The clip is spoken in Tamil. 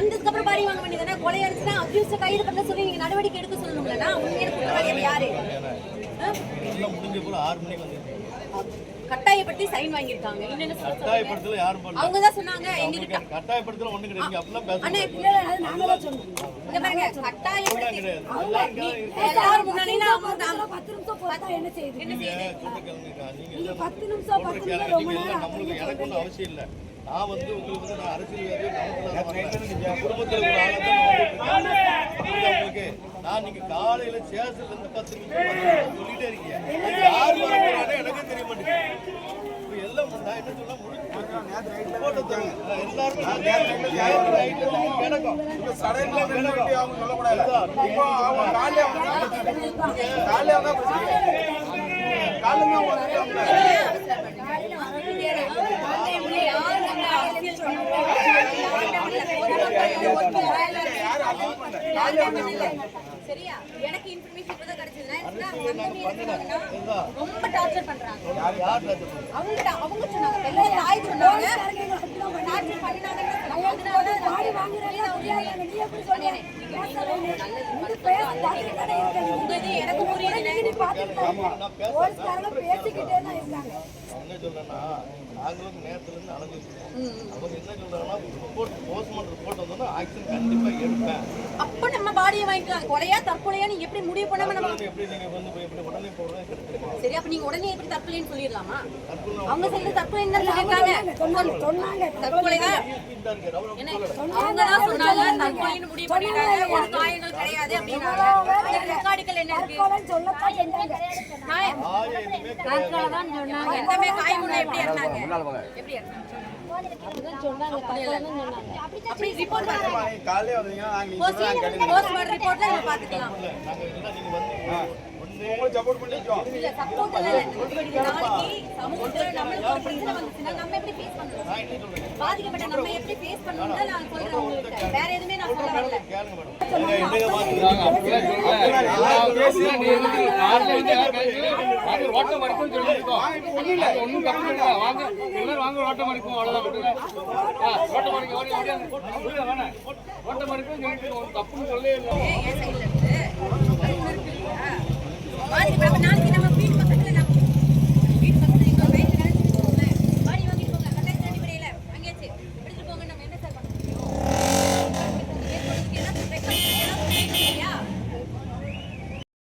வந்ததுக்கு அப்புறம் பாடி வாங்க வேண்டியதானே? கொலை அடிச்சுனா அபியூஸ் கைது பண்ண சொல்லி நீங்க நடவடிக்கை எடுக்க சொல்லணும்லனா? உண்மையான குற்றவாளி யாரு? எல்லாம் முடிஞ்ச போல 6 மணிக்கு வந்து கட்டாயப்படுத்தி சைன் வாங்கிருக்காங்க. இன்னென்ன கட்டாயப்படுத்தல யாரும் பண்ணல. அவங்க தான் சொன்னாங்க எங்ககிட்ட. கட்டாயப்படுத்தல ஒண்ணு கிடையாது. அப்பலாம் பேச அண்ணே இல்ல நாங்க தான் சொன்னோம். இங்க பாருங்க கட்டாயப்படுத்தி எல்லாரும் முன்னாடி நான் 10 நிமிஷம் போட்டா என்ன செய்யுது? நீங்க 10 நிமிஷம் ரொம்ப நேரம் நமக்கு எனக்கு ஒன்றும் அவசியம் இல்லை. நான் வந்து உங்களுக்கு நான் அரசியல்வாதி குடும்பத்தில் ஒரு ஆளுக்கு நான் நீங்க காலையில சேசத்துல இருந்து 10 நிமிஷம் சொல்லிட்டே இருக்கீங்க. யார் வராங்க எனக்கு தெரிய மாட்டேங்குது. எல்லாம் நான் என்ன சொன்னா சரியா? எனக்கு இன்ஃபர்மேஷன் இப்பதான் கிடைச்சதுன்னா ரொம்ப டார்ச்சர் பண்றாங்க. அவங்க சொன்னாங்க எல்லாம் தாய் சொன்னாங்க டார்ச்சர் பண்ணாங்க. அதனால பாடி வாங்குறாங்க. நீ எப்படி சொல்றீங்க? எனக்கு புரியல. போலீஸ்காரங்க பேசிக்கிட்டே தான் இருக்காங்க. என்ன சொல்றேன்னா நாங்களும் நேரத்துல இருந்து அலைஞ்சிருக்கோம். அவங்க என்ன சொல்றாங்கன்னா ரிப்போர்ட் போஸ்ட்மார்ட்டம் ரிப்போர்ட் வந்தோம்னா ஆக்ஷன் கண்டிப்பா எடுப்பேன். அப்ப நம்ம பாடியை வாங்கிக்கலாம். கொலையா தற்கொலையா நீங்க எப்படி முடிவு பண்ணாம நம்ம எப்படி நீங்க வந்து எப்படி உடனே போடுறது கிடைக்கும். சரி அப்ப நீங்க உடனே எப்படி தற்கொலைன்னு சொல்லிடலாமா? அவங்க சைடுல தற்கொலைன்னு தான் சொல்லிருக்காங்க. சொன்னாங்க தற்கொலைதான். அவங்க தான் சொன்னாங்க தற்கொலைன்னு முடிவு பண்ணிட்டாங்க. ஒரு காயங்கள் கிடையாது அப்படின்னாங்க. ரெக்கார்டுகள் என்ன இருக்கு? சொல்லத்தான் செஞ்சாங்க. தற்கொலை தான் சொன்னாங்க. எல்லாமே காயமுள்ள எப்படி இருந்தாங்க? எப்படி இருந்தாங்க? அப்படிதான் சொன்னாங்க. அப்படி ரிப்போர்ட் பண்ணுங்க. காலையில வந்தீங்க நாங்க போஸ்ட்மார்ட்டம் ரிப்போர்ட்ல நம்ம பாத்துக்கலாம். நாங்க எல்லாம் நீங்க வந்து உங்களுக்கு சப்போர்ட் பண்ணிட்டோம். இல்ல சப்போர்ட் இல்ல. நாளைக்கு சமூகத்துல நம்மளுக்கு ஒரு பிரச்சனை வந்துச்சுன்னா நம்ம எப்படி ஃபேஸ் பண்ணணும்? பாதிக்கப்பட்ட நம்ம எப்படி ஃபேஸ் பண்ணணும்னு தான் நான் சொல்றேன் உங்களுக்கு. வேற எதுவுமே நான் சொல்ல வரல. கேளுங்க மேடம். என்னங்க பாத்துறாங்க. அப்படிலாம் சொல்றாங்க. பேசி நீ வந்து ஆர்ல வந்து வாங்க ஓட்டம் மடிக்கும் சொல்லிருக்கோம். இல்ல ஒண்ணும் தப்பு இல்ல. வாங்க எல்லாரும் வாங்க ஓட்டம் மடிக்கும் அவ்வளவுதான் விட்டுங்க. ஓட்டம் மடிக்கும் ஓடி ஓடி வாங்க. ஓட்டம் மடிக்கும் சொல்லிட்டு ஒரு தப்புன்னு சொல்லவே இல்ல. ஏன் சைடுல இருக்கு? பாதிக்கப்பட்ட நாளைக்கு நம்ம